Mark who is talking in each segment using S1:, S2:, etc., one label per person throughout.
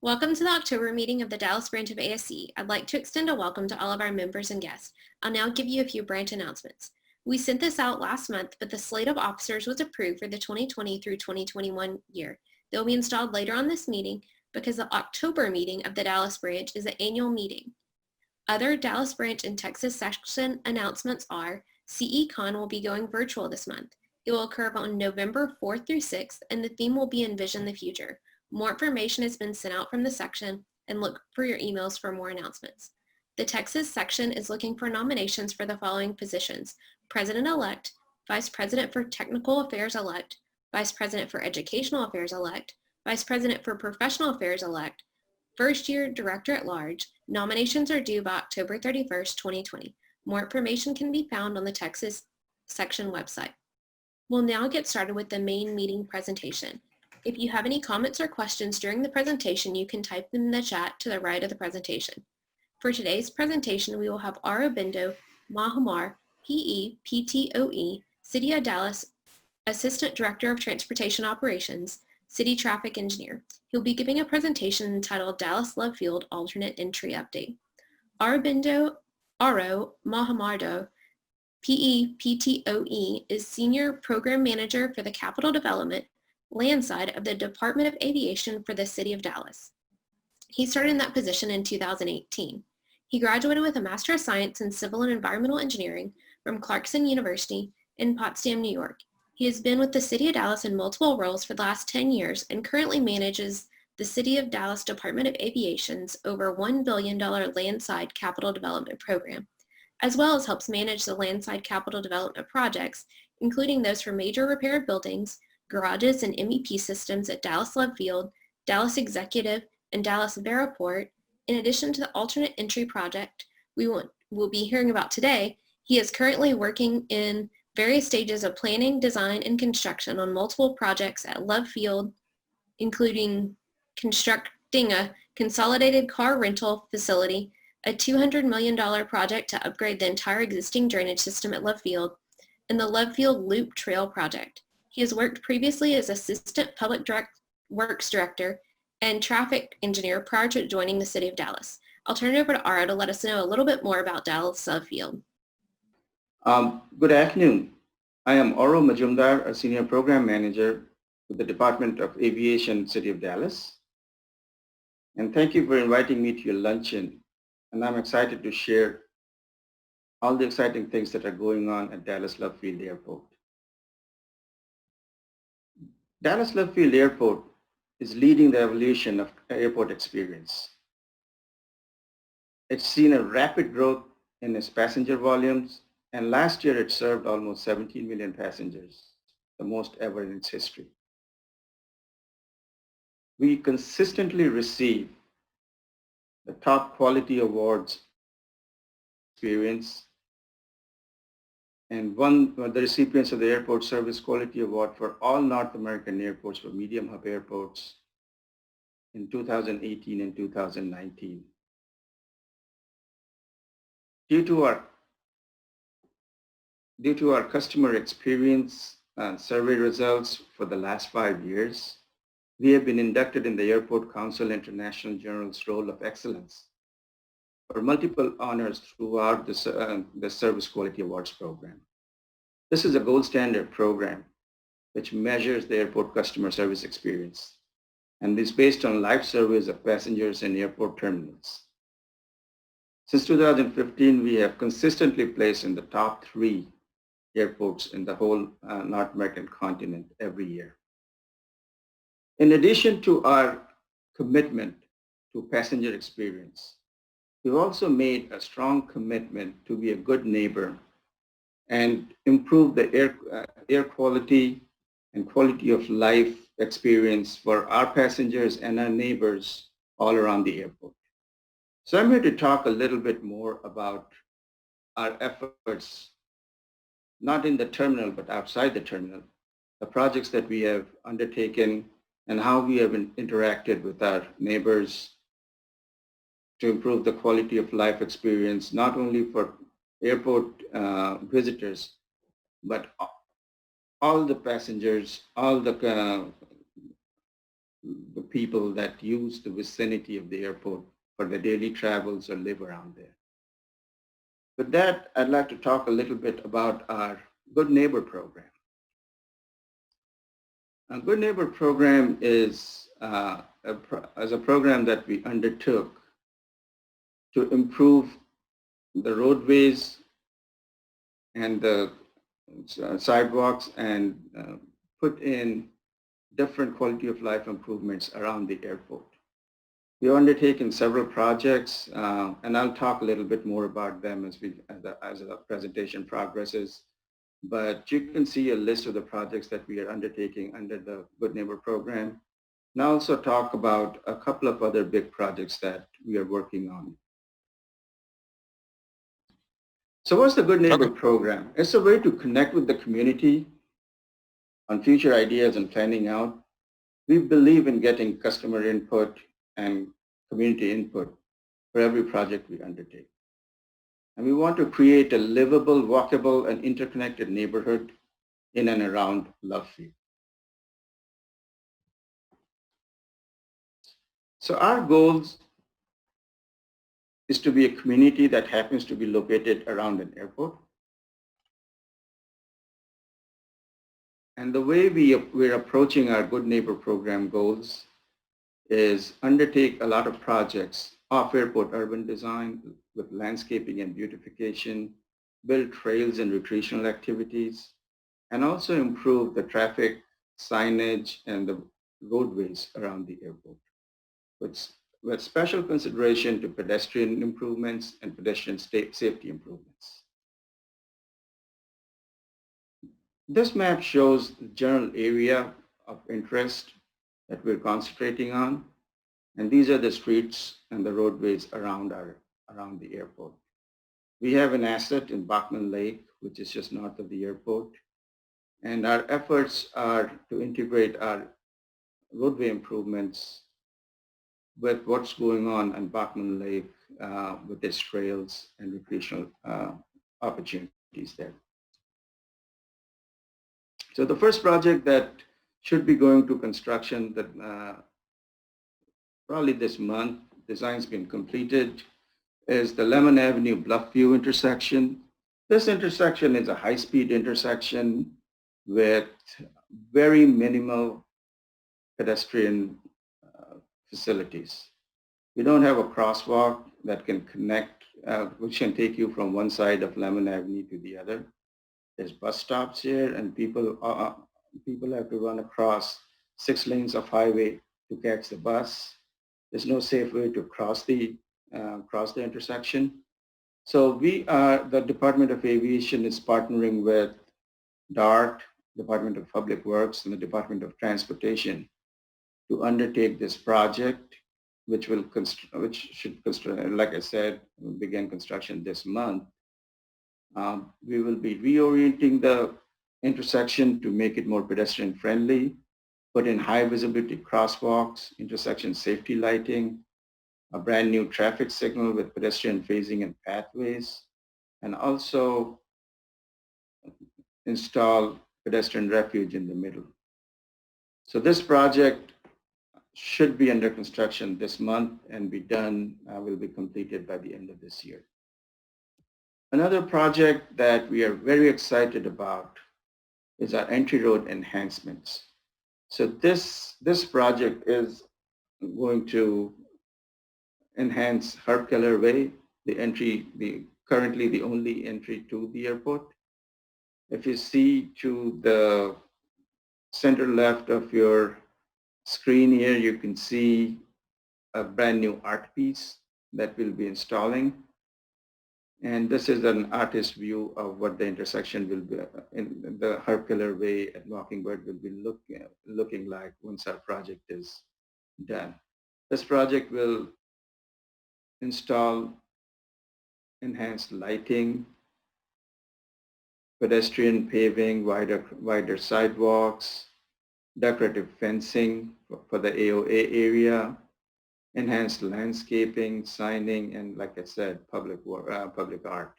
S1: Welcome to the October meeting of the Dallas branch of ASC. I'd like to extend a welcome to all of our members and guests. I'll now give you a few branch announcements. We sent this out last month, but the slate of officers was approved for the 2020 through 2021 year. They'll be installed later on this meeting because the October meeting of the Dallas branch is an annual meeting. Other Dallas branch and Texas section announcements are CECon will be going virtual this month. It will occur on November 4th through 6th, and the theme will be Envision the Future. More information has been sent out from the section, and look for your emails for more announcements. The Texas section is looking for nominations for the following positions: President-elect, Vice President for Technical Affairs-elect, Vice President for Educational Affairs-elect, Vice President for Professional Affairs-elect, First-Year Director-at-Large. Nominations are due by October 31st, 2020. More information can be found on the Texas section website. We'll now get started with the main meeting presentation. If you have any comments or questions during the presentation, you can type them in the chat to the right of the presentation. For today's presentation, we will have Auro Mujumdar, PE, PTOE, City of Dallas Assistant Director of Transportation Operations, City Traffic Engineer. He'll be giving a presentation entitled Dallas Lovefield Alternate Entry Update. Auro Mujumdar, PE, PTOE, is Senior Program Manager for the Capital Development Land side of the Department of Aviation for the City of Dallas. He started in that position in 2018. He graduated with a Master of Science in Civil and Environmental Engineering from Clarkson University in Potsdam, New York. He has been with the City of Dallas in multiple roles for the last 10 years and currently manages the City of Dallas Department of Aviation's over $1 billion landside capital development program, as well as helps manage the landside capital development projects, including those for major repair buildings, garages, and MEP systems at Dallas Lovefield, Dallas Executive, and Dallas Veraport. In addition to the alternate entry project we'll be hearing about today, he is currently working in various stages of planning, design, and construction on multiple projects at Lovefield, including constructing a consolidated car rental facility, a $200 million project to upgrade the entire existing drainage system at Lovefield, and the Lovefield Loop Trail project. He has worked previously as Assistant Public Works Director and Traffic Engineer prior to joining the City of Dallas. I'll turn it over to Auro to let us know a little bit more about Dallas Lovefield.
S2: Good afternoon. I am Auro Mujumdar, a Senior Program Manager with the Department of Aviation, City of Dallas. And thank you for inviting me to your luncheon. And I'm excited to share all the exciting things that are going on at Dallas Lovefield Airport. Dallas Lovefield Airport is leading the evolution of airport experience. It's seen a rapid growth in its passenger volumes, and last year it served almost 17 million passengers, the most ever in its history. We consistently receive the top quality awards experience, and won the recipients of the Airport Service Quality Award for all North American airports for medium hub airports in 2018 and 2019. Due to our customer experience survey results for the last 5 years, we have been inducted in the Airport Council International General's Role of Excellence for multiple honors throughout the Service Quality Awards program. This is a gold standard program which measures the airport customer service experience and is based on live surveys of passengers in airport terminals. Since 2015, we have consistently placed in the top 3 airports in the whole North American continent every year. In addition to our commitment to passenger experience, we've also made a strong commitment to be a good neighbor and improve the air quality and quality of life experience for our passengers and our neighbors all around the airport. So I'm here to talk a little bit more about our efforts, not in the terminal, but outside the terminal, the projects that we have undertaken and how we have interacted with our neighbors to improve the quality of life experience, not only for airport visitors, but all the passengers, all the people that use the vicinity of the airport for their daily travels or live around there. With that, I'd like to talk a little bit about our Good Neighbor program. Our Good Neighbor program is a program that we undertook to improve the roadways and the sidewalks and put in different quality of life improvements around the airport. We've undertaken several projects, and I'll talk a little bit more about them as the presentation progresses. But you can see a list of the projects that we are undertaking under the Good Neighbor program. And I'll also talk about a couple of other big projects that we are working on. So what's the Good Neighbor program? It's a way to connect with the community on future ideas and planning out. We believe in getting customer input and community input for every project we undertake. And we want to create a livable, walkable, and interconnected neighborhood in and around Bluffview. So our goals is to be a community that happens to be located around an airport. And the way we're approaching our Good Neighbor program goals is undertake a lot of projects off-airport urban design with landscaping and beautification, build trails and recreational activities, and also improve the traffic signage and the roadways around the airport with special consideration to pedestrian improvements and pedestrian safety improvements. This map shows the general area of interest that we're concentrating on. And these are the streets and the roadways around the airport. We have an asset in Bachman Lake, which is just north of the airport. And our efforts are to integrate our roadway improvements with what's going on in Bachman Lake with its trails and recreational opportunities there. So the first project that should be going to construction that probably this month, design's been completed, is the Lemmon Avenue Bluffview intersection. This intersection is a high-speed intersection with very minimal pedestrian facilities. We don't have a crosswalk that can connect, which can take you from one side of Lemmon Avenue to the other. There's bus stops here, and people have to run across 6 lanes of highway to catch the bus. There's no safe way to cross the intersection. So the Department of Aviation is partnering with DART, Department of Public Works, and the Department of Transportation to undertake this project, which should, like I said, begin construction this month. We will be reorienting the intersection to make it more pedestrian friendly, put in high visibility crosswalks, intersection safety lighting, a brand new traffic signal with pedestrian phasing and pathways, and also install pedestrian refuge in the middle. So this project should be under construction this month and will be completed by the end of this year. Another project that we are very excited about is our entry road enhancements. So this project is going to enhance Kelleher Way, currently the only entry to the airport. If you see to the center left of your screen here, you can see a brand new art piece that we'll be installing. And this is an artist view of what the intersection will be in the Kelleher Way at Mockingbird will be looking like once our project is done. This project will install enhanced lighting, pedestrian paving, wider sidewalks, decorative fencing for the AOA area, enhanced landscaping, signing, and like I said, public art.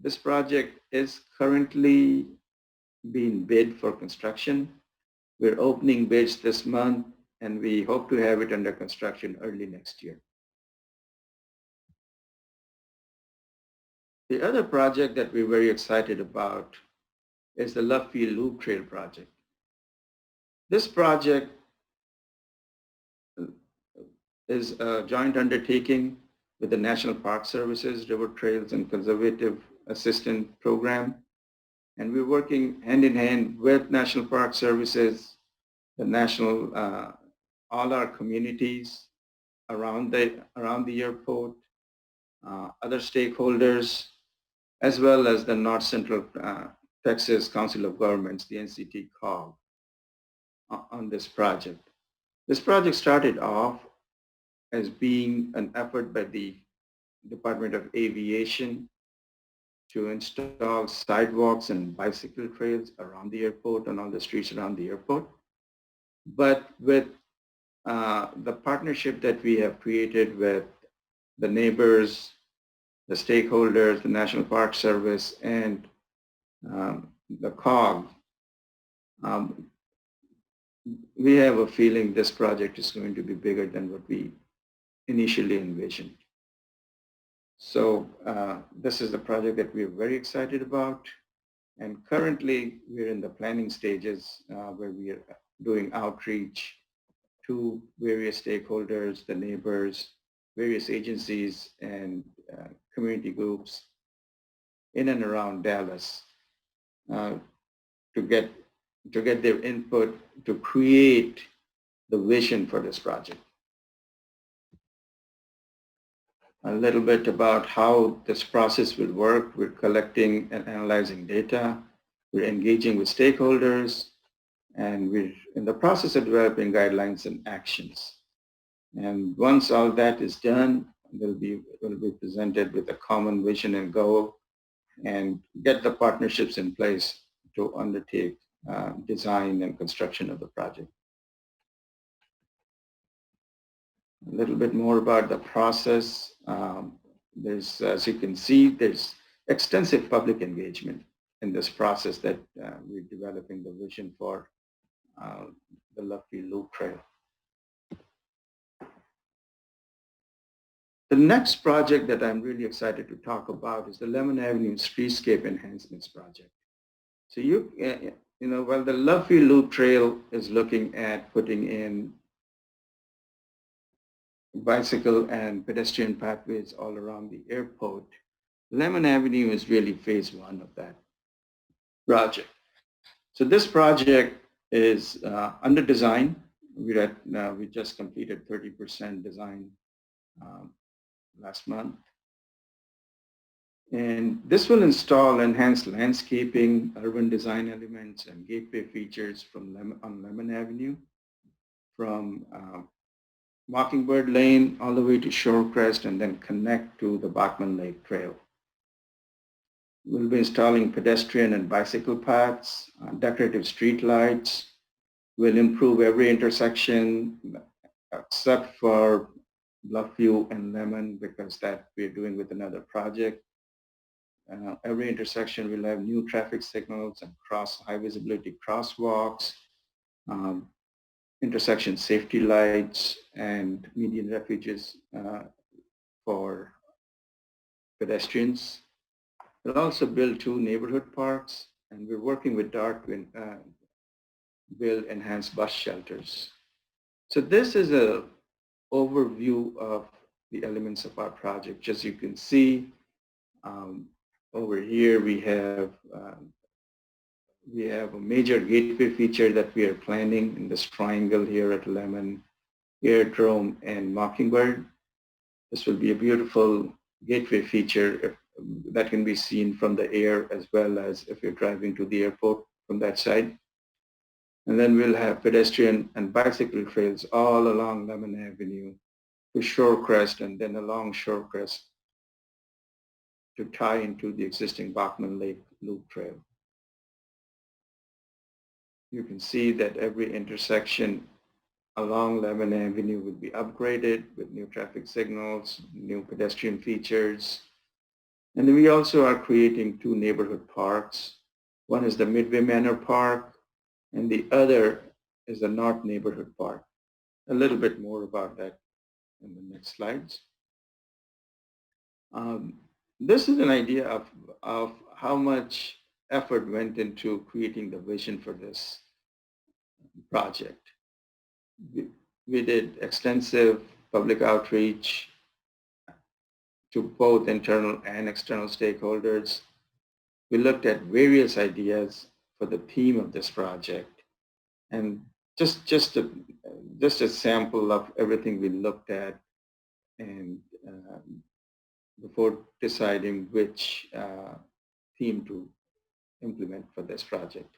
S2: This project is currently being bid for construction. We're opening bids this month, and we hope to have it under construction early next year. The other project that we're very excited about is the Bluffview Loop Trail project. This project is a joint undertaking with the National Park Services, River Trails and Conservative Assistance Program. And we're working hand in hand with National Park Services, the national, all our communities around the airport, other stakeholders, as well as the North Central Texas Council of Governments, the NCT COG, on this project. This project started off as being an effort by the Department of Aviation to install sidewalks and bicycle trails around the airport and all the streets around the airport. But with the partnership that we have created with the neighbors, the stakeholders, the National Park Service, and the COG, we have a feeling this project is going to be bigger than what we initially envisioned. So this is a project that we're very excited about. And currently, we're in the planning stages where we are doing outreach to various stakeholders, the neighbors, various agencies, and community groups in and around Dallas to get their input to create the vision for this project. A little bit about how this process will work. We're collecting and analyzing data. We're engaging with stakeholders, and we're in the process of developing guidelines and actions. And once all that is done, we'll be presented with a common vision and goal and get the partnerships in place to undertake design and construction of the project. A little bit more about the process. There's, as you can see, there's extensive public engagement in this process that we're developing the vision for the Bluffview Loop Trail. The next project that I'm really excited to talk about is the Lemmon Avenue Streetscape Enhancements project. So while the Bluffview Loop Trail is looking at putting in bicycle and pedestrian pathways all around the airport, Lemmon Avenue is really phase one of that project. So this project is under design. We just completed 30% design last month. And this will install enhanced landscaping, urban design elements, and gateway features on Lemmon Avenue, from Mockingbird Lane all the way to Shorecrest, and then connect to the Bachman Lake Trail. We'll be installing pedestrian and bicycle paths, decorative street lights. We'll improve every intersection except for Bluffview and Lemmon, because that we're doing with another project. Every intersection will have new traffic signals and high visibility crosswalks, intersection safety lights, and median refuges for pedestrians. We'll also build 2 neighborhood parks, and we're working with DART to build enhanced bus shelters. So this is an overview of the elements of our project. Just you can see, over here we have a major gateway feature that we are planning in this triangle here at Lemmon, Airdrome, and Mockingbird. This will be a beautiful gateway feature that can be seen from the air, as well as if you're driving to the airport from that side. And then we'll have pedestrian and bicycle trails all along Lemmon Avenue to Shorecrest, and then along Shorecrest to tie into the existing Bachman Lake Loop Trail. You can see that every intersection along Lemmon Avenue will be upgraded with new traffic signals, new pedestrian features. And we also are creating 2 neighborhood parks. One is the Midway Manor Park, and the other is the North Neighborhood Park. a little bit more about that in the next slides. This is an idea of how much effort went into creating the vision for this project. We did extensive public outreach to both internal and external stakeholders. We looked at various ideas for the theme of this project, and just a sample of everything we looked at, and before deciding which theme to implement for this project.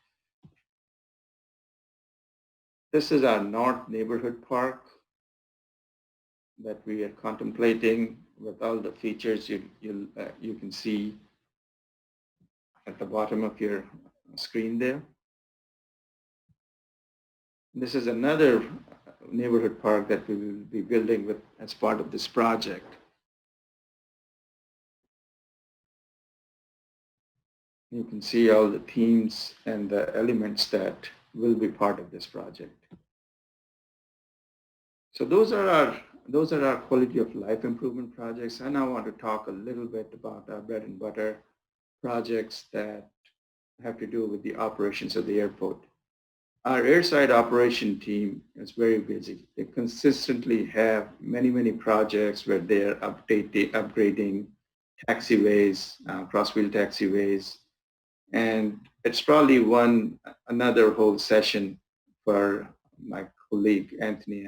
S2: This is our North Neighborhood Park that we are contemplating with all the features you can see at the bottom of your screen there. This is another neighborhood park that we will be building with as part of this project. You can see all the themes and the elements that will be part of this project. So those are our quality of life improvement projects. And I want to talk a little bit about our bread and butter projects that have to do with the operations of the airport. Our airside operation team is very busy. They consistently have many projects where they're upgrading taxiways, cross-wheel taxiways, and it's probably another whole session for my colleague Anthony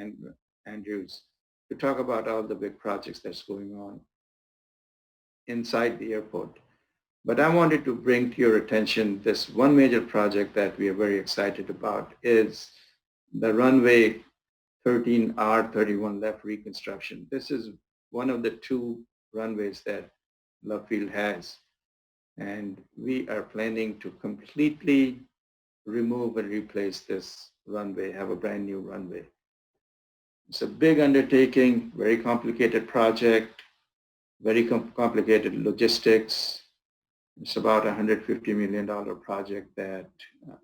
S2: Andrews to talk about all the big projects that's going on inside the airport. But I wanted to bring to your attention this one major project that we are very excited about is the runway 13R31 left reconstruction. This is one of the two runways that Bluffview has. And we are planning to completely remove and replace this runway, have a brand new runway. It's a big undertaking, very complicated project, very complicated logistics. It's about a $150 million project that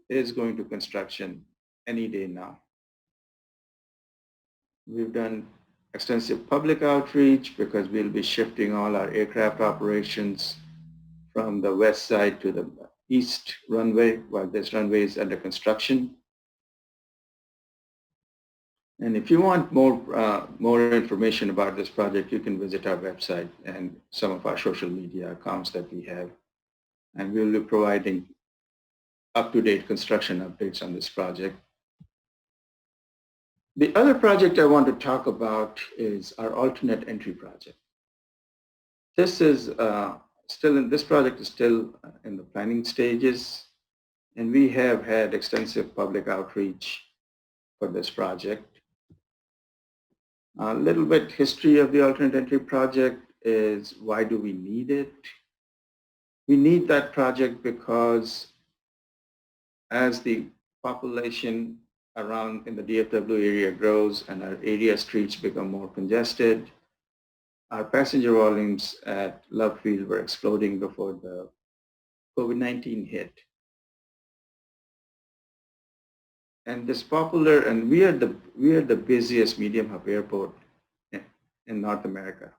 S2: is going to construction any day now. We've done extensive public outreach because we'll be shifting all our aircraft operations from the west side to the east runway while this runway is under construction. And if you want more information about this project, you can visit our website and some of our social media accounts that we have. And we'll be providing up-to-date construction updates on this project. The other project I want to talk about is our alternate entry project. This is this project is still in the planning stages, and we have had extensive public outreach for this project. A little bit history of the alternate entry project is why do we need it? We need that project because as the population around in the DFW area grows and our area streets become more congested, our passenger volumes at Bluffview were exploding before the COVID-19 hit. And we are the busiest medium hub airport in North America.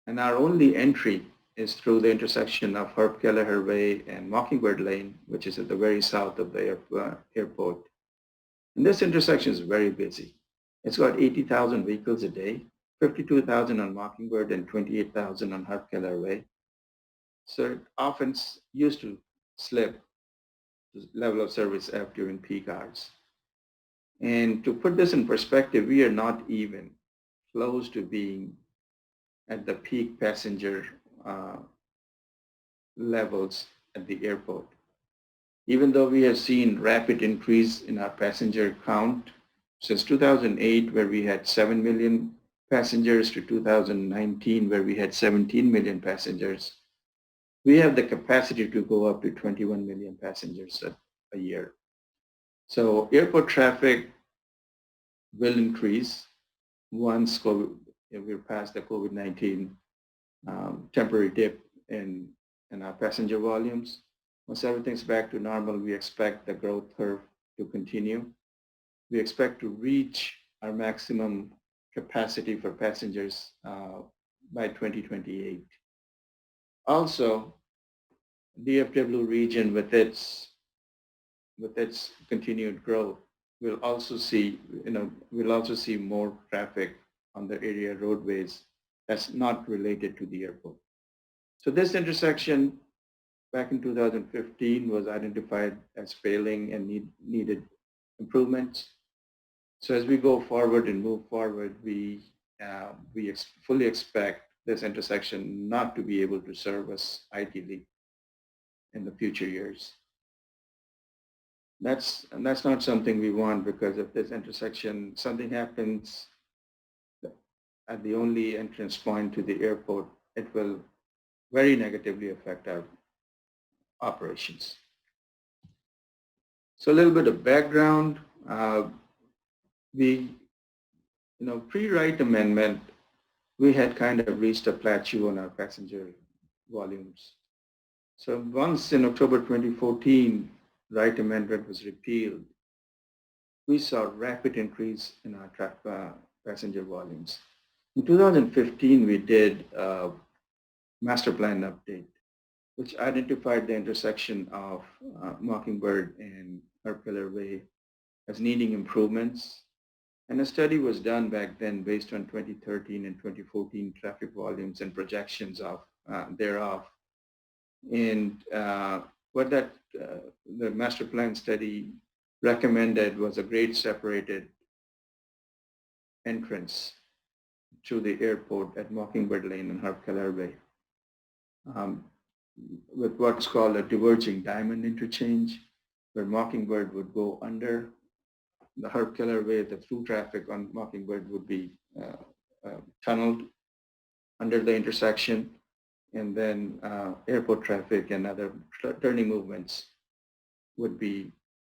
S2: And our only entry is through the intersection of Kelleher Way and Mockingbird Lane, which is at the very south of the airport. And this intersection is very busy. It's got 80,000 vehicles a day, 52,000 on Mockingbird and 28,000 on Kelleher Way. So it often used to slip the level of service F during peak hours. And to put this in perspective, we are not even close to being at the peak passenger levels at the airport. Even though we have seen rapid increase in our passenger count since 2008, where we had 7 million passengers, to 2019, where we had 17 million passengers, we have the capacity to go up to 21 million passengers a year. So airport traffic will increase once we're past the COVID-19 temporary dip in our passenger volumes. Once everything's back to normal, we expect the growth curve to continue. We expect to reach our maximum capacity for passengers by 2028. Also, DFW region with its continued growth will also see, we'll also see more traffic on the area roadways that's not related to the airport. So this intersection back in 2015 was identified as failing and needed improvements. So as we go forward and move forward, we fully expect this intersection not to be able to serve us ideally in the future years. That's not something we want, because if this intersection, something happens at the only entrance point to the airport, it will very negatively affect our operations. So a little bit of background. Pre-Wright amendment, we had kind of reached a plateau on our passenger volumes. So once in October 2014, Wright amendment was repealed, we saw a rapid increase in our passenger volumes. In 2015, we did a master plan update, which identified the intersection of Mockingbird and Kelleher Way as needing improvements. And a study was done back then based on 2013 and 2014 traffic volumes and projections of thereof. And what the master plan study recommended was a grade separated entrance to the airport at Mockingbird Lane and Kelleher Way, with what's called a diverging diamond interchange, where Mockingbird would go under the Kelleher Way. The through traffic on Mockingbird would be tunneled under the intersection, and then airport traffic and other turning movements would be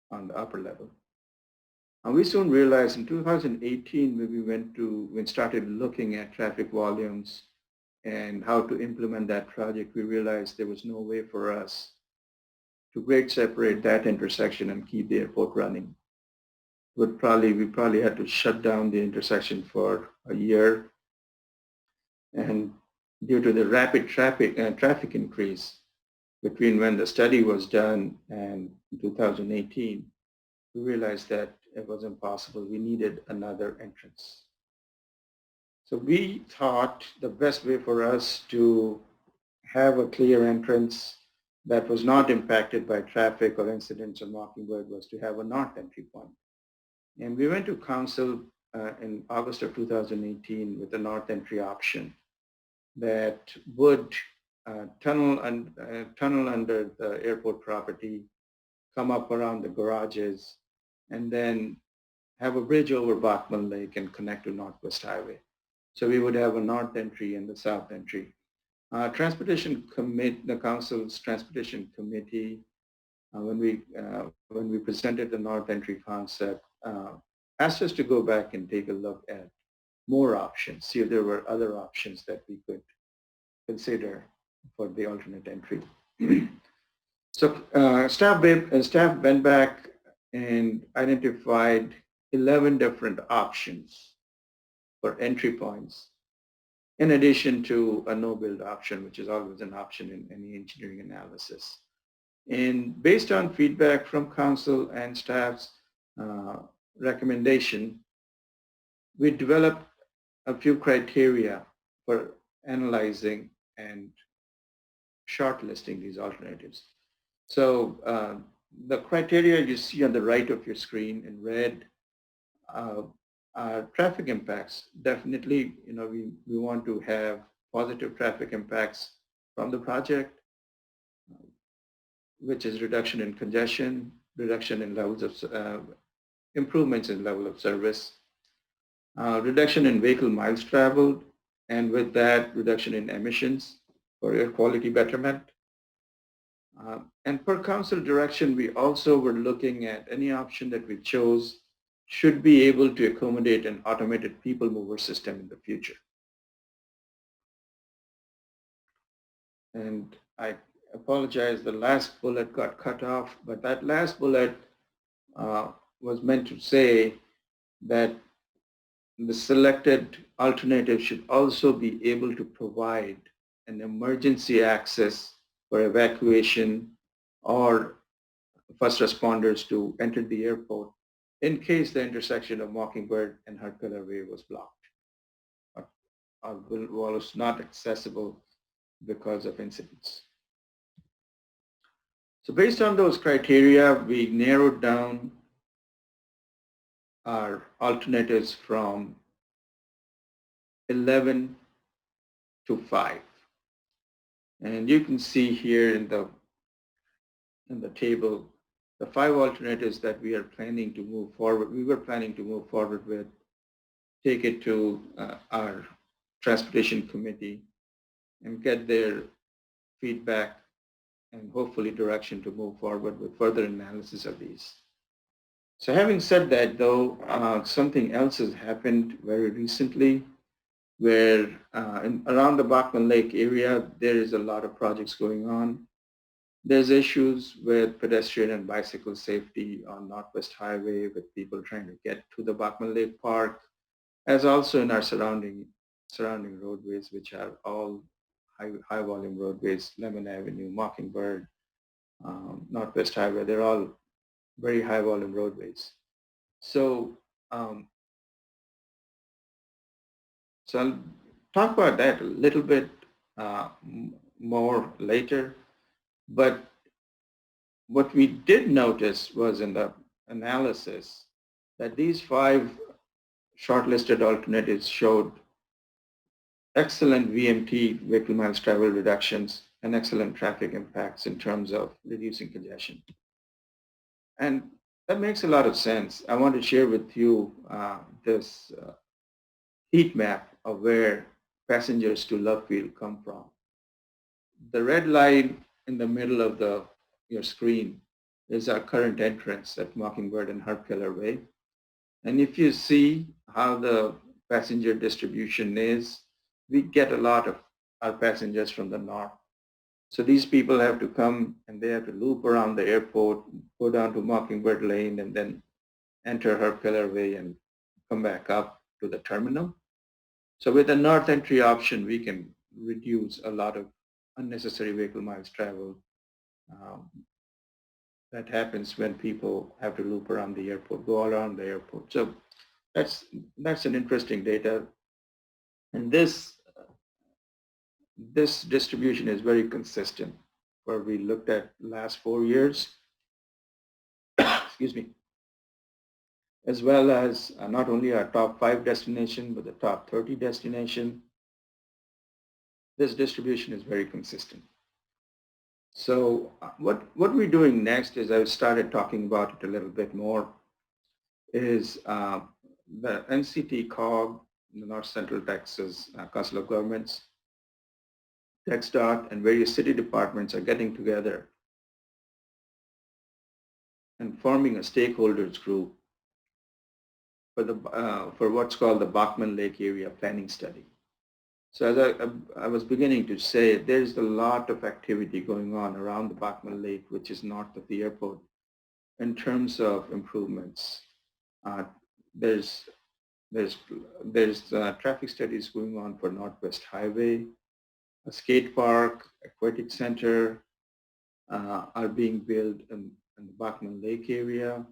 S2: on the upper level. And we soon realized in 2018, when we started looking at traffic volumes and how to implement that project, we realized there was no way for us to grade separate that intersection and keep the airport running. We probably had to shut down the intersection for a year. And due to the rapid traffic increase between when the study was done and 2018, we realized that it was impossible. We needed another entrance. So we thought the best way for us to have a clear entrance that was not impacted by traffic or incidents on Mockingbird was to have a north entry point. And we went to council in August of 2018 with a north entry option that would tunnel under the airport property, come up around the garages, and then have a bridge over Bachman Lake and connect to Northwest Highway. So we would have a north entry and the south entry. The council's transportation committee, when we presented the north entry concept, asked us to go back and take a look at more options, see if there were other options that we could consider for the alternate entry. So staff went back and identified 11 different options for entry points, in addition to a no-build option, which is always an option in any engineering analysis. And based on feedback from council and staff's recommendation, we developed a few criteria for analyzing and shortlisting these alternatives. So the criteria you see on the right of your screen in red are traffic impacts. Definitely, we want to have positive traffic impacts from the project, which is reduction in congestion, reduction in levels of improvements in level of service, reduction in vehicle miles traveled, and with that, reduction in emissions for air quality betterment. And per council direction, we also were looking at any option that we chose should be able to accommodate an automated people mover system in the future. And I apologize, the last bullet got cut off, but that last bullet was meant to say that the selected alternative should also be able to provide an emergency access for evacuation or first responders to enter the airport in case the intersection of Mockingbird and Kelleher Way was blocked or was not accessible because of incidents. So based on those criteria, we narrowed down our alternatives from 11 to 5. And you can see here in the table the 5 alternatives that we are planning to move forward. We were planning to move forward with, take it to our transportation committee and get their feedback and hopefully direction to move forward with further analysis of these. So having said that, though, something else has happened very recently where around the Bachman Lake area, there is a lot of projects going on. There's issues with pedestrian and bicycle safety on Northwest Highway with people trying to get to the Bachman Lake Park, as also in our surrounding roadways, which are all high volume roadways, Lemmon Avenue, Mockingbird, Northwest Highway, they're all very high volume roadways. So, so I'll talk about that a little bit more later. But what we did notice was in the analysis that these 5 shortlisted alternatives showed excellent VMT, vehicle miles travel reductions, and excellent traffic impacts in terms of reducing congestion. And that makes a lot of sense. I want to share with you this heat map of where passengers to Bluffview come from. The red line in the middle of your screen is our current entrance at Mockingbird and Kelleher Way. And if you see how the passenger distribution is, we get a lot of our passengers from the north. So these people have to come and they have to loop around the airport, go down to Mockingbird Lane, and then enter Kelleher Way and come back up to the terminal. So with the north entry option, we can reduce a lot of unnecessary vehicle miles traveled that happens when people have to loop around the airport, go all around the airport. So that's an interesting data. And this distribution is very consistent where we looked at last 4 years, excuse me, as well as not only our top 5 destination, but the top 30 destination. This distribution is very consistent. So what we're doing next is I've started talking about it a little bit more is the NCT COG, the North Central Texas Council of Governments, TxDOT, and various city departments are getting together and forming a stakeholders group for what's called the Bachman Lake Area Planning Study. So as I was beginning to say, there's a lot of activity going on around the Bachman Lake, which is north of the airport, in terms of improvements. There's traffic studies going on for Northwest Highway, a skate park, aquatic center are being built in the Bachman Lake area.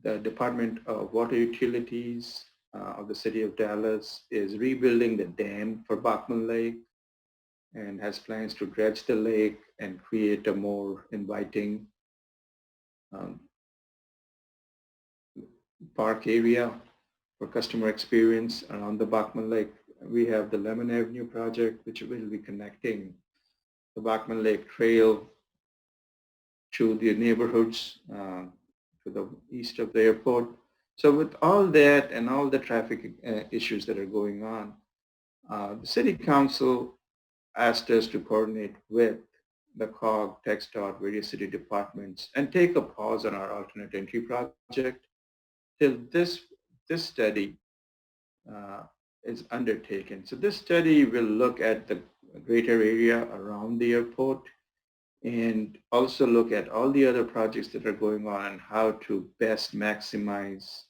S2: The Department of Water Utilities of the City of Dallas is rebuilding the dam for Bachman Lake and has plans to dredge the lake and create a more inviting park area for customer experience around the Bachman Lake. We have the Lemmon Avenue project, which will be connecting the Bachman Lake Trail to the neighborhoods to the east of the airport. So with all that and all the traffic issues that are going on, the City Council asked us to coordinate with the COG, TxDOT, various city departments, and take a pause on our alternate entry project till this study is undertaken. So this study will look at the greater area around the airport and also look at all the other projects that are going on and how to best maximize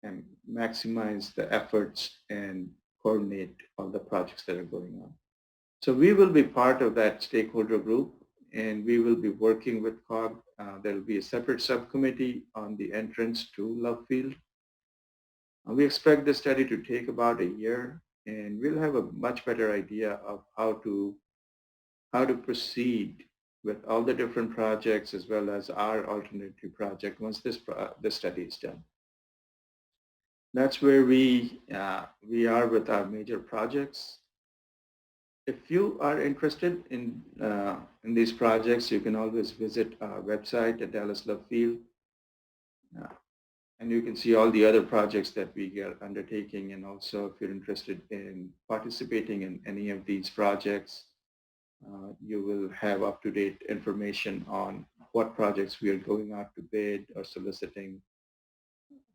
S2: and maximize the efforts and coordinate all the projects that are going on. So we will be part of that stakeholder group, and we will be working with COG. There will be a separate subcommittee on the entrance to Love Field. We expect the study to take about a year, and we'll have a much better idea of how to proceed with all the different projects as well as our alternative project once this study is done. That's where we are with our major projects. If you are interested in these projects, you can always visit our website at Dallas Love Field, and you can see all the other projects that we are undertaking. And also, if you're interested in participating in any of these projects, you will have up-to-date information on what projects we are going out to bid or soliciting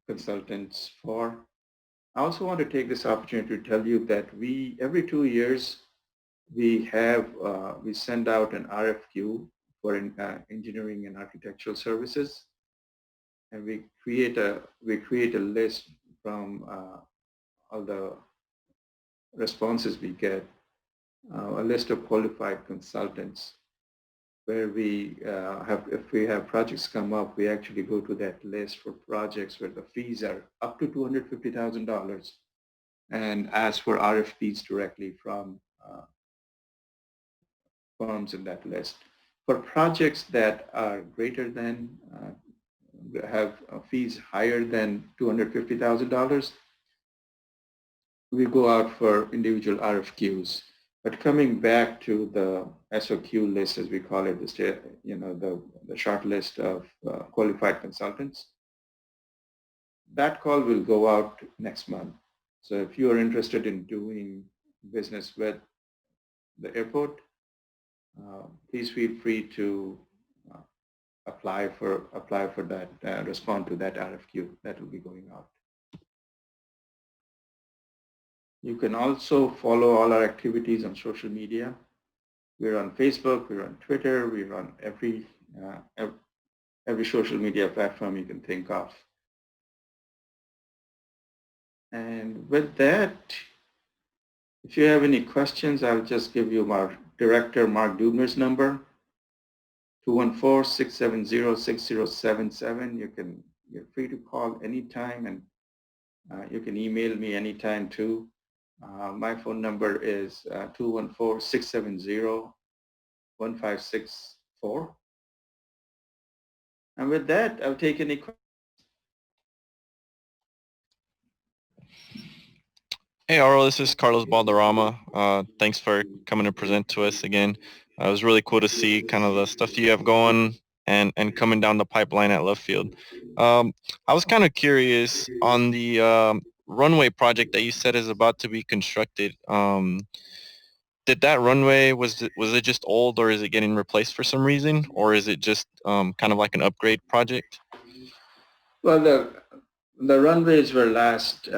S2: consultants for. I also want to take this opportunity to tell you that every 2 years, we send out an RFQ for engineering and architectural services, and we create a list from all the responses we get, a list of qualified consultants, where if we have projects come up, we actually go to that list for projects where the fees are up to $250,000 and ask for RFPs directly from firms in that list. For projects that are greater than, have fees higher than $250,000, we go out for individual RFQs. But coming back to the SOQ list, as we call it, the short list of qualified consultants, that call will go out next month. So if you are interested in doing business with the airport, please feel free to apply for that, respond to that RFQ that will be going out. You can also follow all our activities on social media. We're on Facebook, we're on Twitter, we're on every social media platform you can think of. And with that, if you have any questions, I'll just give you our Director Mark Dubner's number, 214-670-6077. You're free to call anytime, and you can email me anytime too. My phone number is 214-670-1564. And with that, I'll take any questions.
S3: Hey, Auro, this is Carlos Balderrama. Thanks for coming to present to us again. It was really cool to see kind of the stuff you have going and coming down the pipeline at Love Field. I was kind of curious on the runway project that you said is about to be constructed. Did that runway, was it just old, or is it getting replaced for some reason, or is it just kind of like an upgrade project?
S2: Well, the runways were last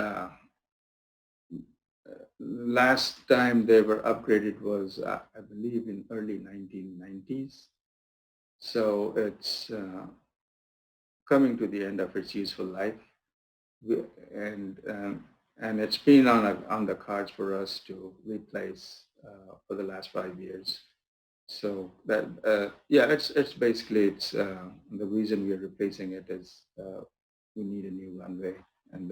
S2: time they were upgraded was, I believe, in early 1990s. So it's coming to the end of its useful life, and it's been on the cards for us to replace for the last 5 years. So that it's basically the reason we are replacing it is we need a new runway, and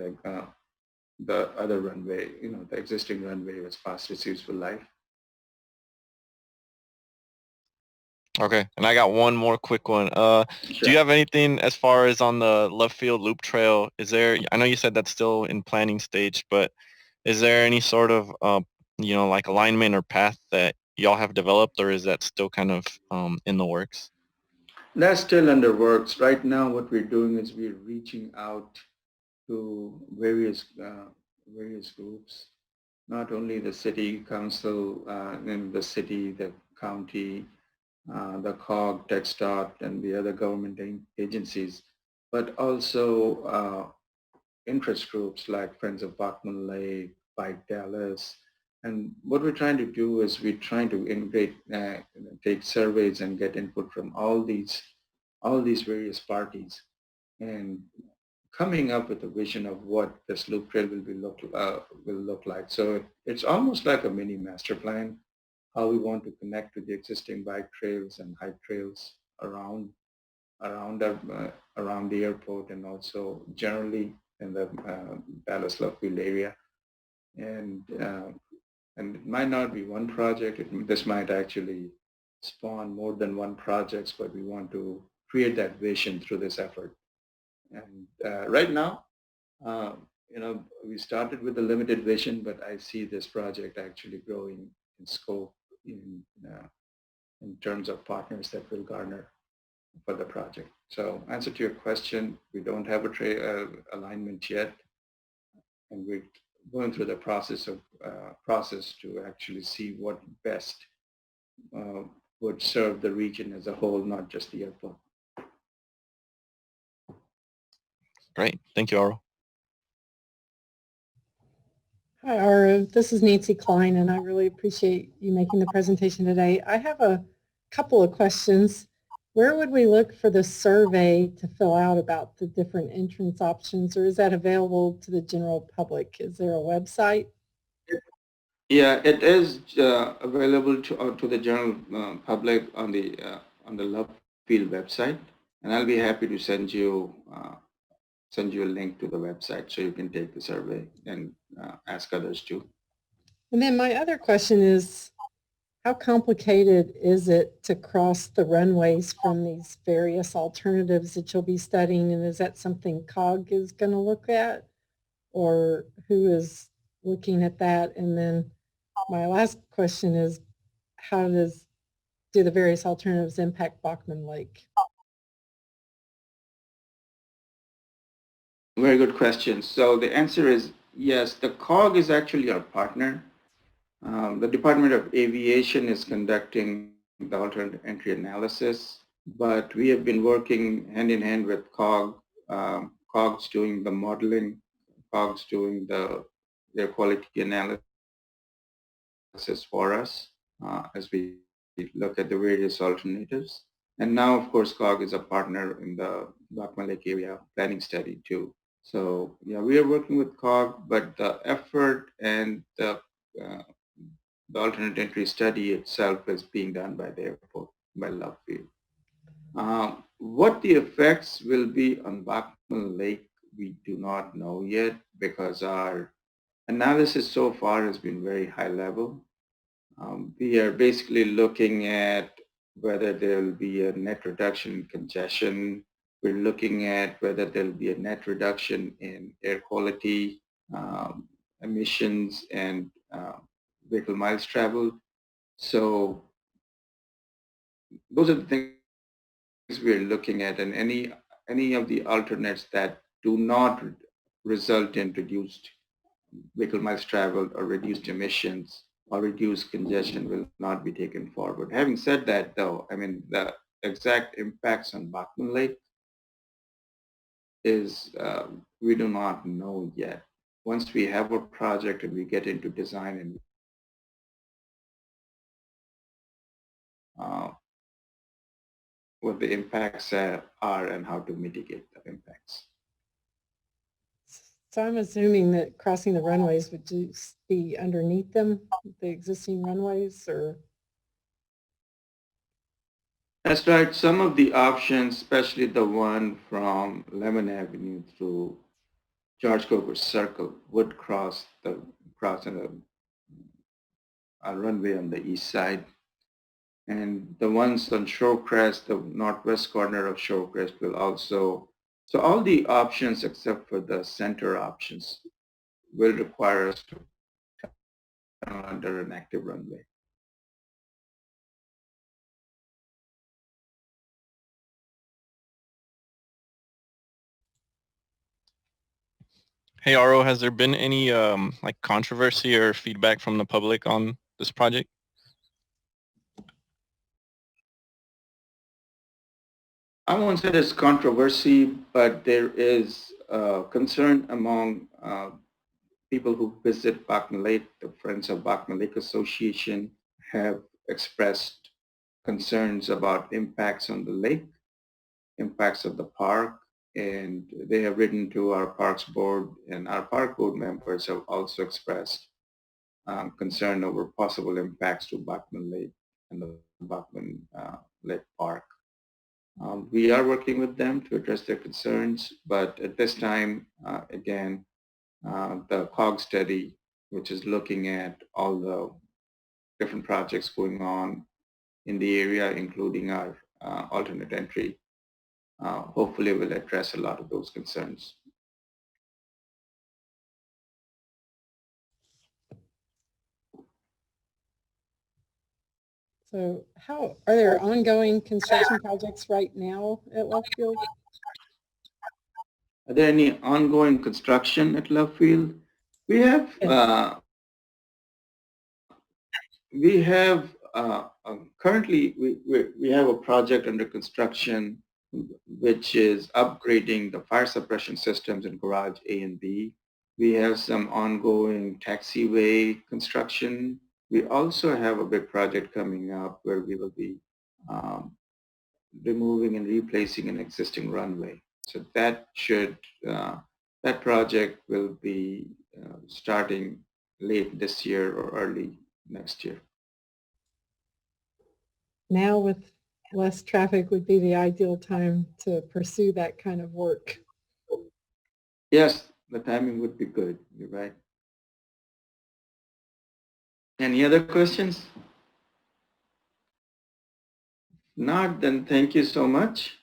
S2: the other runway, the existing runway was past its useful life.
S3: Okay, and I got one more quick one. Sure. Do you have anything as far as on the Love Field Loop Trail? I know you said that's still in planning stage, but is there any sort of, like alignment or path that y'all have developed, or is that still kind of in the works?
S2: That's still under works. Right now, what we're doing is we're reaching out to various groups, not only the city council, and the city, the county, the COG, TxDOT, and the other government agencies, but also interest groups like Friends of Bachman Lake, Bike Dallas. And what we're trying to do is we're trying to integrate, take surveys and get input from all these various parties, and coming up with a vision of what this loop trail will look like. So it's almost like a mini master plan, how we want to connect to the existing bike trails and hike trails around the airport and also generally in the Dallas Lovefield area. And it might not be one project. This might actually spawn more than one projects, but we want to create that vision through this effort. And right now, we started with a limited vision, but I see this project actually growing in scope in terms of partners that will garner for the project. So answer to your question, we don't have a alignment yet, and we're going through the process to actually see what best would serve the region as a whole, not just the airport.
S3: Great. Thank you, Auro.
S4: Hi, Auro. This is Nancy Klein, and I really appreciate you making the presentation today. I have a couple of questions. Where would we look for the survey to fill out about the different entrance options, or is that available to the general public? Is there a website?
S2: Yeah, it is available to the general public on the Lovefield website, and I'll be happy to send you a link to the website so you can take the survey and ask others too.
S4: And then my other question is, how complicated is it to cross the runways from these various alternatives that you'll be studying? And is that something COG is going to look at, or who is looking at that? And then my last question is, how do the various alternatives impact Bachman Lake?
S2: Very good question. So the answer is yes, the COG is actually our partner. The Department of Aviation is conducting the alternate entry analysis, but we have been working hand in hand with COG. COG's doing the modeling, COG's doing the air quality analysis for us as we look at the various alternatives. And now, of course, COG is a partner in the Bachman Lake area planning study too. So yeah, we are working with COG, but the effort and the alternate entry study itself is being done by the airport, by Lovefield. What the effects will be on Bachman Lake, we do not know yet because our analysis so far has been very high level. We are basically looking at whether there will be a net reduction in congestion. We're looking at whether there will be a net reduction in air quality, emissions, and vehicle miles traveled. So those are the things we're looking at, and any of the alternates that do not result in reduced vehicle miles traveled or reduced emissions or reduced congestion will not be taken forward. Having said that, though, I mean, the exact impacts on Bachman Lake is we do not know yet. Once we have a project and we get into design and what the impacts are and how to mitigate the impacts.
S4: So I'm assuming that crossing the runways would just be underneath them, the existing runways, or?
S2: That's right. Some of the options, especially the one from Lemmon Avenue through George Coker Circle, would cross a runway on the east side. And the ones on Shorecrest, the northwest corner of Shorecrest will also, so all the options except for the center options will require us to come under an active runway.
S3: Hey, Auro, has there been any like controversy or feedback from the public on this project?
S2: I won't say there's controversy, but there is concern among people who visit Bachman Lake. The Friends of Bachman Lake Association have expressed concerns about impacts on the lake, impacts of the park, and they have written to our Parks Board, and our Park Board members have also expressed concern over possible impacts to Bachman Lake and the Bachman Lake Park. We are working with them to address their concerns, but at this time, again, the COG study, which is looking at all the different projects going on in the area, including our alternate entry, hopefully will address a lot of those concerns.
S4: So how, are there ongoing construction projects right now at Lovefield?
S2: Are there any ongoing construction at Lovefield? We have,
S4: Yes.
S2: Currently we have a project under construction which is upgrading the fire suppression systems in garage A and B. We have some ongoing taxiway construction. We also have a big project coming up where we will be removing and replacing an existing runway. So that that project will be starting late this year or early next year.
S4: Now with less traffic would be the ideal time to pursue that kind of work.
S2: Yes, the timing would be good. You're right. Any other questions? Not, then thank you so much.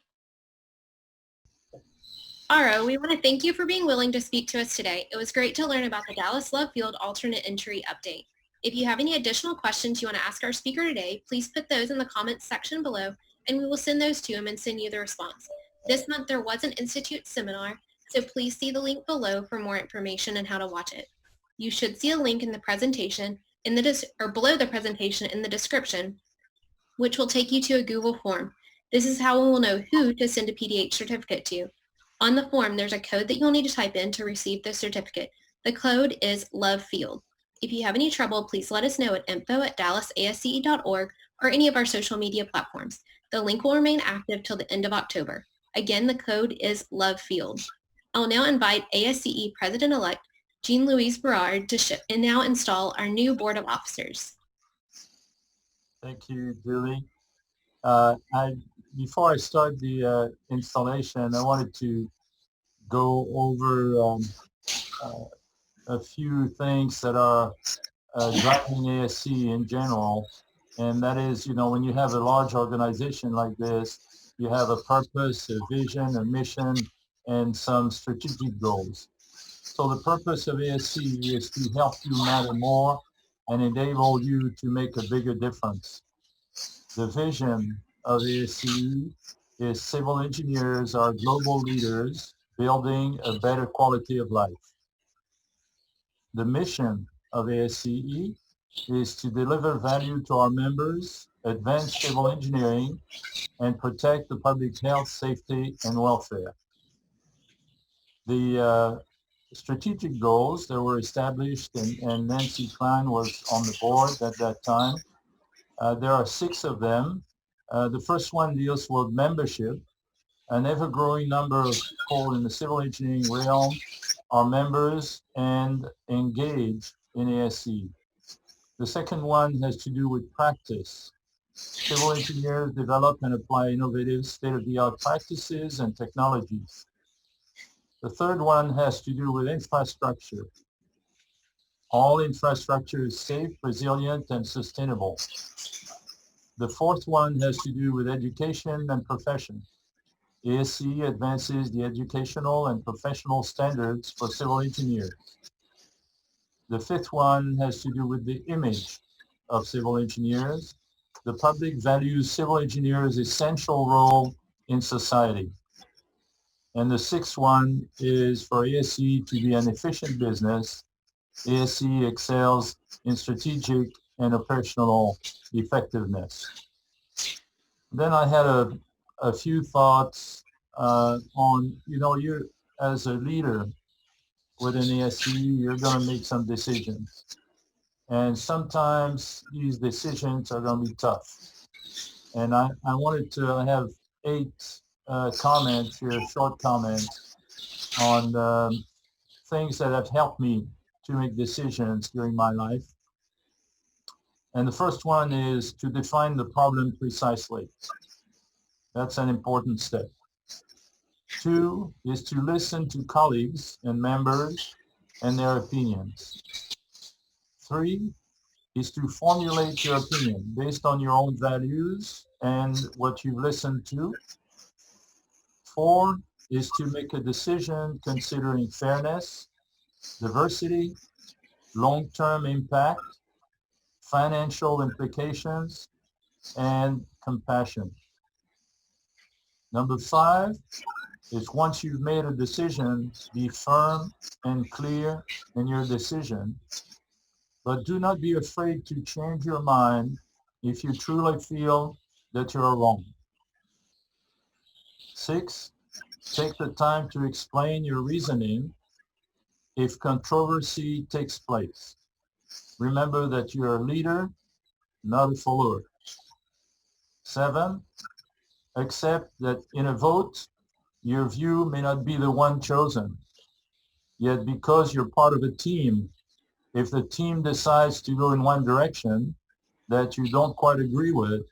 S1: Auro, we want to thank you for being willing to speak to us today. It was great to learn about the Dallas Lovefield alternate entry update. If you have any additional questions you want to ask our speaker today, please put those in the comments section below and we will send those to him and send you the response. This month there was an Institute seminar, so please see the link below for more information on how to watch it. You should see a link in the presentation or below the presentation in the description, which will take you to a Google form. This is how we will know who to send a PDH certificate to. On the form, there's a code that you'll need to type in to receive the certificate. The code is Lovefield. If you have any trouble, please let us know at info@dallasasce.org or any of our social media platforms. The link will remain active till the end of October. Again, the code is Lovefield. I'll now invite ASCE President-elect Jean-Louise Berard to now install our new Board of Officers.
S5: Thank you, Julie. Before I start the installation, I wanted to go over a few things that are driving ASC in general. And that is, when you have a large organization like this, you have a purpose, a vision, a mission, and some strategic goals. So the purpose of ASC is to help you matter more and enable you to make a bigger difference. The vision of ASCE is civil engineers are global leaders building a better quality of life. The mission of ASCE is to deliver value to our members, advance civil engineering, and protect the public health, safety, and welfare. The strategic goals that were established, and Nancy Klein was on the board at that time. There are 6 of them. The first one deals with membership. An ever-growing number of people in the civil engineering realm are members and engage in ASCE. The second one has to do with practice. Civil engineers develop and apply innovative state-of-the-art practices and technologies. The third one has to do with infrastructure. All infrastructure is safe, resilient, and sustainable. The fourth one has to do with education and profession. ASCE advances the educational and professional standards for civil engineers. The fifth one has to do with the image of civil engineers. The public values civil engineers' essential role in society. And the sixth one is for ASCE to be an efficient business. ASCE excels in strategic and operational effectiveness. Then I had a few thoughts on, you as a leader within ASCE, you're going to make some decisions. And sometimes these decisions are going to be tough. And I wanted to have 8 comments here, short comments on things that have helped me to make decisions during my life. And the first one is to define the problem precisely. That's an important step. 2 is to listen to colleagues and members and their opinions. 3 is to formulate your opinion based on your own values and what you've listened to. 4 is to make a decision considering fairness, diversity, long-term impact, financial implications, and compassion. Number 5 is once you've made a decision, be firm and clear in your decision, but do not be afraid to change your mind if you truly feel that you're wrong. 6, take the time to explain your reasoning if controversy takes place. Remember that you're a leader, not a follower. 7, accept that in a vote, your view may not be the one chosen. Yet because you're part of a team, if the team decides to go in one direction that you don't quite agree with,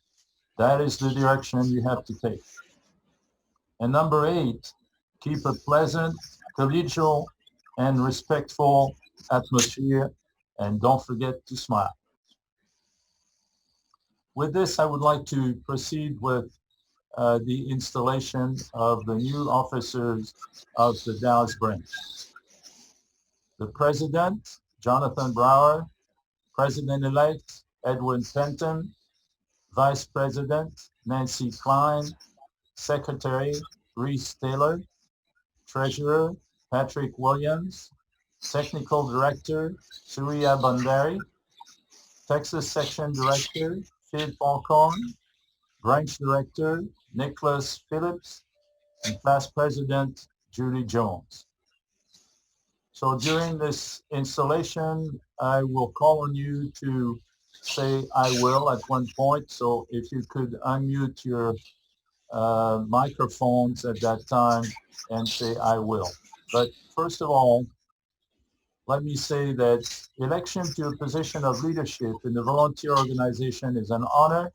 S5: that is the direction you have to take. And number 8, keep a pleasant, collegial, and respectful atmosphere, and don't forget to smile. With this, I would like to proceed with the installation of the new officers of the Dallas branch. The President, Jonathan Brower, President-elect Edwin Penton, Vice President Nancy Klein, Secretary Reese Taylor, Treasurer Patrick Williams, Technical Director Surya Bandari, Texas Section Director Phil Falcone, Branch Director Nicholas Phillips, and Class President Judy Jones. So during this installation, I will call on you to say I will at one point. So if you could unmute your microphones at that time and say I will. But first of all, let me say that election to a position of leadership in the volunteer organization is an honor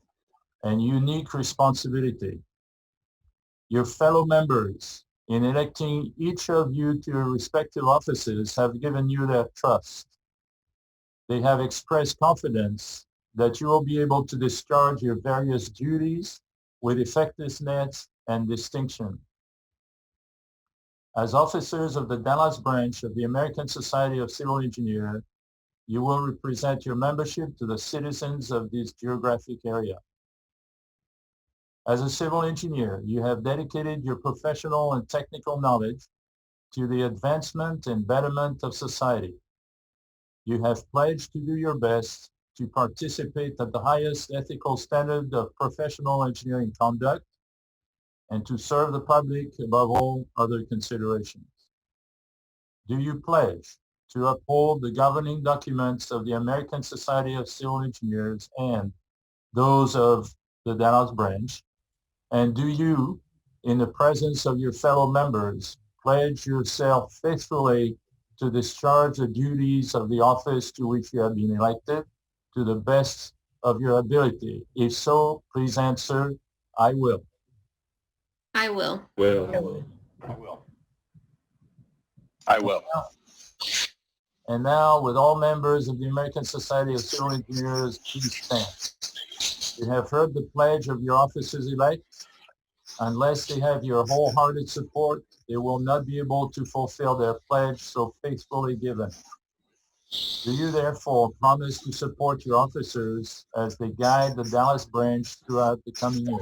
S5: and unique responsibility. Your fellow members, in electing each of you to your respective offices, have given you their trust. They have expressed confidence that you will be able to discharge your various duties with effectiveness and distinction. As officers of the Dallas branch of the American Society of Civil Engineers, you will represent your membership to the citizens of this geographic area. As a civil engineer, you have dedicated your professional and technical knowledge to the advancement and betterment of society. You have pledged to do your best to participate at the highest ethical standard of professional engineering conduct and to serve the public above all other considerations. Do you pledge to uphold the governing documents of the American Society of Civil Engineers and those of the Dallas branch? And do you, in the presence of your fellow members, pledge yourself faithfully to discharge the duties of the office to which you have been elected to the best of your ability? If so, please answer, I will.
S1: I will.
S5: I will. I will. And now, with all members of the American Society of Civil Engineers, please stand. You have heard the pledge of your officers-elect. Unless they have your wholehearted support, they will not be able to fulfill their pledge so faithfully given. Do you therefore promise to support your officers as they guide the Dallas branch throughout the coming year?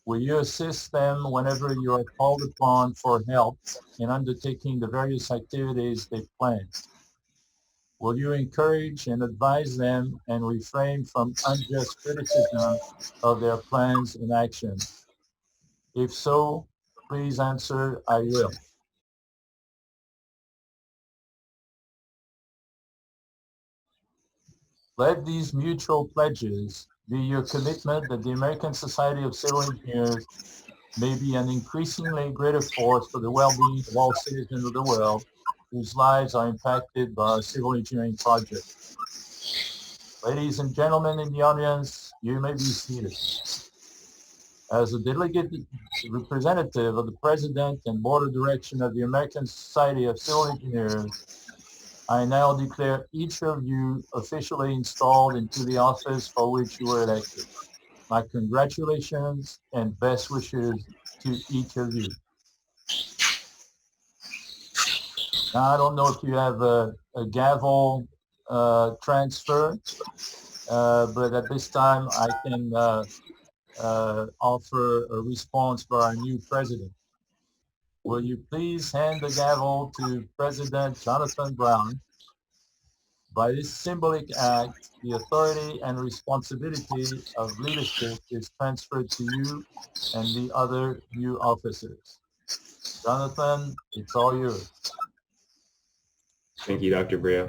S5: Will you assist them whenever you are called upon for help in undertaking the various activities they plan? Will you encourage and advise them and refrain from unjust criticism of their plans and actions? If so, please answer, I will. Let these mutual pledges be your commitment that the American Society of Civil Engineers may be an increasingly greater force for the well-being of all citizens of the world whose lives are impacted by our civil engineering project. Ladies and gentlemen in the audience, you may be seated. As a delegated representative of the President and Board of Direction of the American Society of Civil Engineers, I now declare each of you officially installed into the office for which you were elected. My congratulations and best wishes to each of you. Now, I don't know if you have a gavel transfer, but at this time I can offer a response by our new president. Will you please hand the gavel to President Jonathan Brown? By this symbolic act, the authority and responsibility of leadership is transferred to you and the other new officers. Jonathan, it's all yours.
S6: Thank you, Dr. Brea.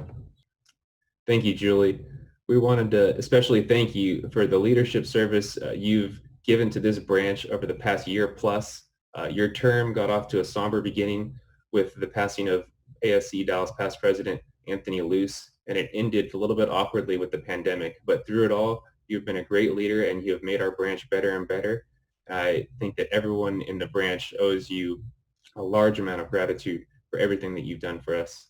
S6: Thank you, Julie. We wanted to especially thank you for the leadership service you've given to this branch over the past year plus. Your term got off to a somber beginning with the passing of ASC Dallas past president Anthony Luce, and it ended a little bit awkwardly with the pandemic. But through it all, you've been a great leader and you have made our branch better and better. I think that everyone in the branch owes you a large amount of gratitude for everything that you've done for us.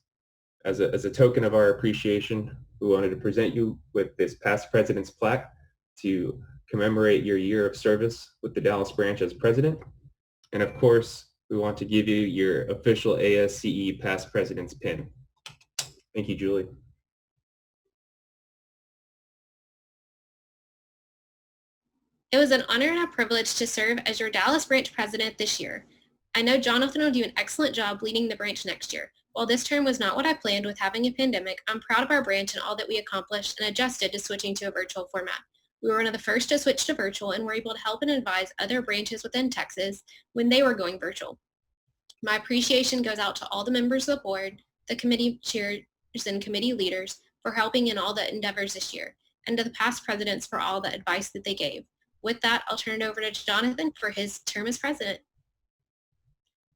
S6: As a token of our appreciation, we wanted to present you with this past president's plaque to commemorate your year of service with the Dallas branch as president. And of course, we want to give you your official ASCE past president's pin. Thank you, Julie.
S1: It was an honor and a privilege to serve as your Dallas branch president this year. I know Jonathan will do an excellent job leading the branch next year. While this term was not what I planned with having a pandemic, I'm proud of our branch and all that we accomplished and adjusted to switching to a virtual format. We were one of the first to switch to virtual and were able to help and advise other branches within Texas when they were going virtual. My appreciation goes out to all the members of the board, the committee chairs and committee leaders for helping in all the endeavors this year, and to the past presidents for all the advice that they gave. With that, I'll turn it over to Jonathan for his term as president.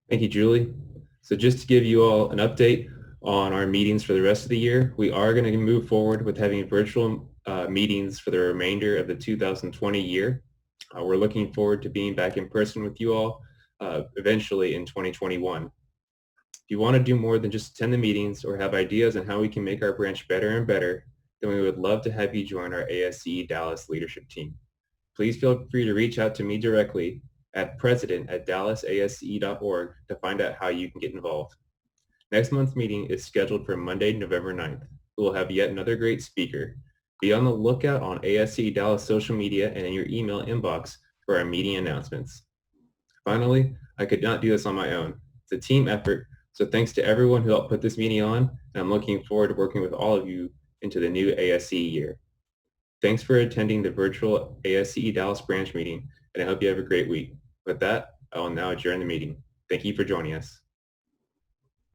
S6: Thank you, Julie. So just to give you all an update on our meetings for the rest of the year, we are going to move forward with having virtual meetings for the remainder of the 2020 year. We're looking forward to being back in person with you all eventually in 2021. If you want to do more than just attend the meetings or have ideas on how we can make our branch better and better, then we would love to have you join our ASCE Dallas leadership team. Please feel free to reach out to me directly at president@dallasasce.org to find out how you can get involved. Next month's meeting is scheduled for Monday, November 9th. We will have yet another great speaker. Be on the lookout on ASCE Dallas social media and in your email inbox for our meeting announcements. Finally, I could not do this on my own. It's a team effort, so thanks to everyone who helped put this meeting on, and I'm looking forward to working with all of you into the new ASCE year. Thanks for attending the virtual ASCE Dallas branch meeting, and I hope you have a great week. With that, I will now adjourn the meeting. Thank you for joining us.